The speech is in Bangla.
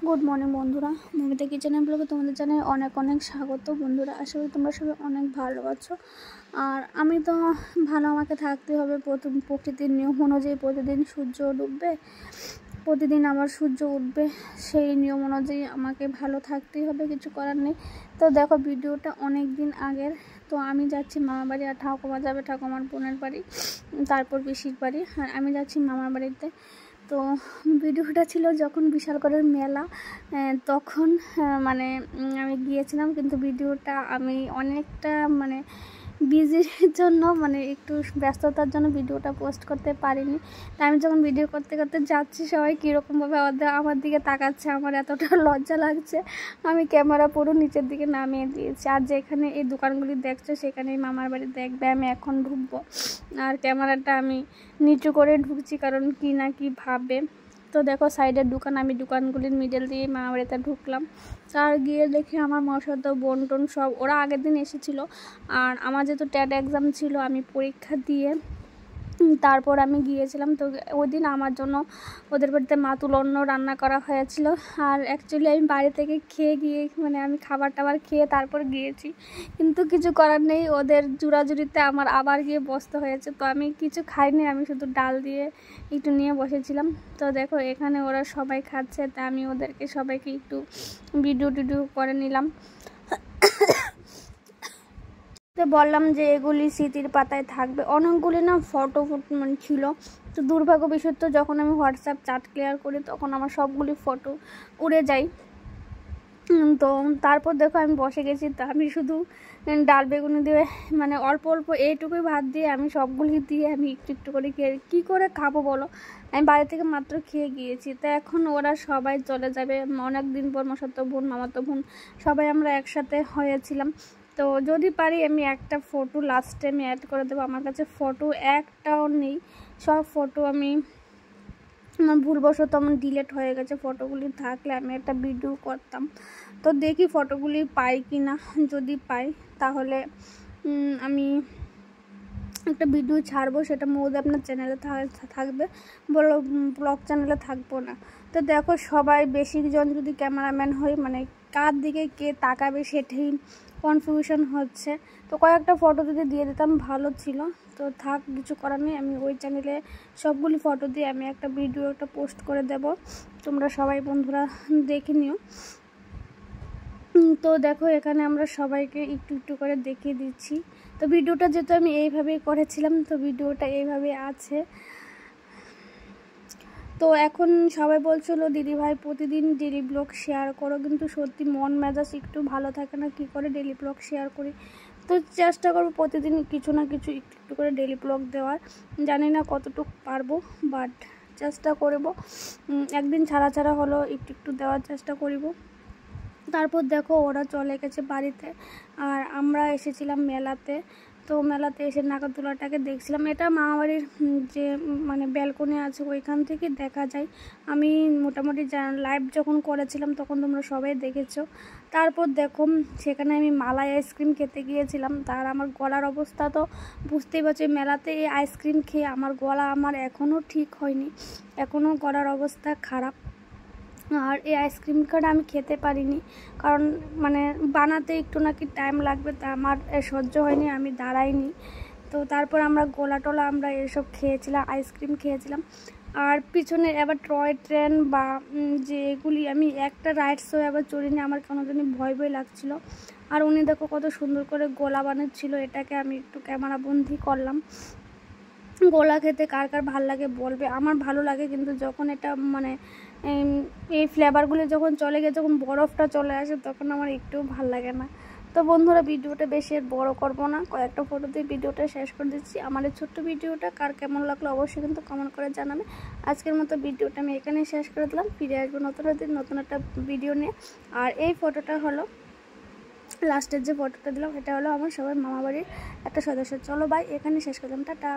গুড মর্নিং বন্ধুরা, মমিতা কিচেনের ব্লগে তোমাদের জানাই অনেক অনেক স্বাগত। বন্ধুরা, আশা করি তোমরা সবাই অনেক ভালো আছো। আর আমি তো ভালো, আমাকে থাকতে হবে। প্রকৃতির নিয়ম অনুযায়ী প্রতিদিন সূর্য ডুববে, প্রতিদিন আবার সূর্য উঠবে, সেই নিয়ম অনুযায়ী আমাকে ভালো থাকতেই হবে, কিছু করার নেই। তো দেখো, ভিডিওটা অনেক দিন আগের। তো আমি যাচ্ছি মামার বাড়ি, আর ঠাকুমা যাবে ঠাকুমার বোনের বাড়ি, তারপর পিসির বাড়ি, আর আমি যাচ্ছি মামার বাড়িতে। তো ভিডিওটা ছিল যখন বিশালগড়ের মেলা, তখন মানে আমি গিয়েছিলাম, কিন্তু ভিডিওটা আমি অনেকটা বিজির জন্য, একটু ব্যস্ততার জন্য ভিডিওটা পোস্ট করতে পারিনি। তাই আমি যখন ভিডিও করতে করতে যাচ্ছি, সবাই কীরকমভাবে আমার দিকে তাকাচ্ছে, আমার এতটা লজ্জা লাগছে। আমি ক্যামেরা পুরো নিচের দিকে নামিয়ে দিয়েছি। আর যেখানে এই দোকানগুলি দেখছো, সেখানেই মামার বাড়ি দেখবে আমি এখন ঢুকবো। আর ক্যামেরাটা আমি নিচু করে ঢুকছি, কারণ কি না কি ভাববে। তো দেখো, সাইডের দোকান, আমি দোকানগুলির মিডল দিয়ে মামার বাড়িতে ঢুকলাম। আর গিয়ে দেখি আমার মশাতো বোন টোন সব, ওরা আগের দিন এসেছিলো। আর আমার যেহেতু ট্যাট এক্সাম ছিল, আমি পরীক্ষা দিয়ে তারপর আমি গিয়েছিলাম। তো ওই দিন আমার জন্য ওদের বাড়িতে মাতুল অন্ন রান্না করা হয়েছিল। আর অ্যাকচুয়ালি আমি বাড়ি থেকে খেয়ে গিয়ে, আমি খাবার টাবার খেয়ে তারপর গিয়েছি, কিন্তু কিছু করার নেই, ওদের জোড়াজুড়িতে আমার আবার গিয়ে বসতে হয়েছে। তো আমি কিছু খাইনি, আমি শুধু ডাল দিয়ে একটু নিয়ে বসেছিলাম। তো দেখো, এখানে ওরা সবাই খাচ্ছে, তা আমি ওদেরকে সবাইকে একটু ভিডিও টিডিও করে নিলাম। তো বললাম যে এগুলি স্মৃতির পাতায় থাকবে। অনেকগুলি না ফটো ছিল। তো দুর্ভাগ্য বিষয়, তো যখন আমি হোয়াটসঅ্যাপ চ্যাট ক্লিয়ার করি, তখন আমার সবগুলি ফটো উড়ে যায়। তো তারপর দেখো, আমি বসে গেছি। তো আমি শুধু ডাল বেগুনি দিয়ে, অল্প অল্প এইটুকুই ভাত দিয়ে, আমি সবগুলি দিয়ে আমি একটু একটু করে কী করে খাবো বলো। আমি বাড়ি থেকে মাত্র খেয়ে গিয়েছি। তো এখন ওরা সবাই চলে যাবে। অনেক দিন পর মামাতো বোন, মামাতো বোন সবাই আমরা একসাথে হয়েছিলাম। তো যদি পারি আমি একটা ফটো লাস্টে আমি অ্যাড করে দেবো। আমার কাছে ফটো একটাও নেই, সব ফটো আমি আমার ভুলবশত আমার ডিলেট হয়ে গেছে। ফটোগুলি থাকলে আমি একটা ভিডিও করতাম। তো দেখি ফটোগুলি পাই কি না। যদি পাই তাহলে আমি একটা ভিডিও ছাড়বো, সেটা মধ্যে আপনার চ্যানেলে থাকবে, বলো ব্লগ চ্যানেলে থাকবো না। তো দেখো, সবাই বেশিজন যদি ক্যামেরাম্যান হই, কার দিকে কে তাকাবে সেটাই কনফিউশন হচ্ছে। তো কয়েকটা ফটো যদি দিয়ে দিতাম ভালো ছিল। তো থাক, কিছু করার নেই, আমি ওই চ্যানেলে সবগুলি ফটো দিয়ে আমি একটা ভিডিও একটা পোস্ট করে দেব, তোমরা সবাই বন্ধুরা দেখে নিও। তো দেখো, এখানে আমরা সবাইকে একটু একটু করে দেখিয়ে দিচ্ছি। তো ভিডিওটা যেহেতু আমি এইভাবেই করেছিলাম, তো ভিডিওটা এইভাবে আছে। তো এখন সবাই বলছিল দিদিভাই প্রতিদিন ডেলি ব্লগ শেয়ার করো, কিন্তু সত্যি মন মেজাজ একটু ভালো থাকে না, কি করে ডেলি ব্লগ শেয়ার করি। তো চেষ্টা করবো প্রতিদিন কিছু না কিছু একটু একটু করে ডেলি ব্লগ দেওয়ার। জানি না কতটুকু পারবো, বাট চেষ্টা করব। একদিন ছাড়া ছাড়া হলো একটু একটু দেওয়ার চেষ্টা করব। তারপর দেখো, ওরা চলে গেছে বাড়িতে, আর আমরা এসেছিলাম মেলাতে। তো মেলাতে এসে নাগরদোলাটাকে দেখছিলাম। এটা মামাবাড়ির যে ব্যালকনি আছে, ওইখান থেকে দেখা যায়। আমি মোটামুটি লাইভ যখন করেছিলাম তখন তোমরা সবাই দেখেছো। তারপর দেখো, সেখানে আমি মালাই আইসক্রিম খেতে গিয়েছিলাম। তার আমার গলার অবস্থা তো বুঝতেই পারছি, মেলাতে এই আইসক্রিম খেয়ে আমার গলা এখনও ঠিক হয়নি, এখনও গলার অবস্থা খারাপ। আর এই আইসক্রিমটা আমি খেতে পারিনি, কারণ বানাতে একটু নাকি টাইম লাগবে, তা আমার সহ্য হয়নি, আমি দাঁড়াইনি। তো তারপর আমরা গোলা টোলা আমরা এসব খেয়েছিলাম, আইসক্রিম খেয়েছিলাম। আর পিছনে এবার টয় ট্রেন বা যে এগুলি, আমি একটা রাইডসও এবার চড়িনি, আমার কেন জানি ভয় ভয় লাগছিল। আর উনি দেখো কত সুন্দর করে গোলা বানাচ্ছিল, এটাকে আমি একটু ক্যামেরা বন্দি করলাম। গোলা খেতে কার কার ভাল লাগে বলবে, আমার ভালো লাগে, কিন্তু যখন এটা এই ফ্লেভারগুলো যখন চলে গিয়ে যখন বরফটা চলে আসে, তখন আমার একটু ভাল লাগে না। তো বন্ধুরা, ভিডিওটা বেশি বড় করব না, কয়েকটা ফটো দিয়ে ভিডিওটা শেষ করে দিচ্ছি। আমার এই ছোট্ট ভিডিওটা কার কেমন লাগলো অবশ্যই কিন্তু কমেন্ট করে জানাবে। আজকের মতো ভিডিওটা আমি এখানেই শেষ করে দিলাম। ফিরে আসবো নতুন একটা ভিডিও নিয়ে। আর এই ফটোটা হলো লাস্টের যে ফটোটা দিলাম, এটা হলো আমার সবাই মামাবাড়ির একটা সদস্য। চলো বাই, এখানে শেষ করলাম, টাটা।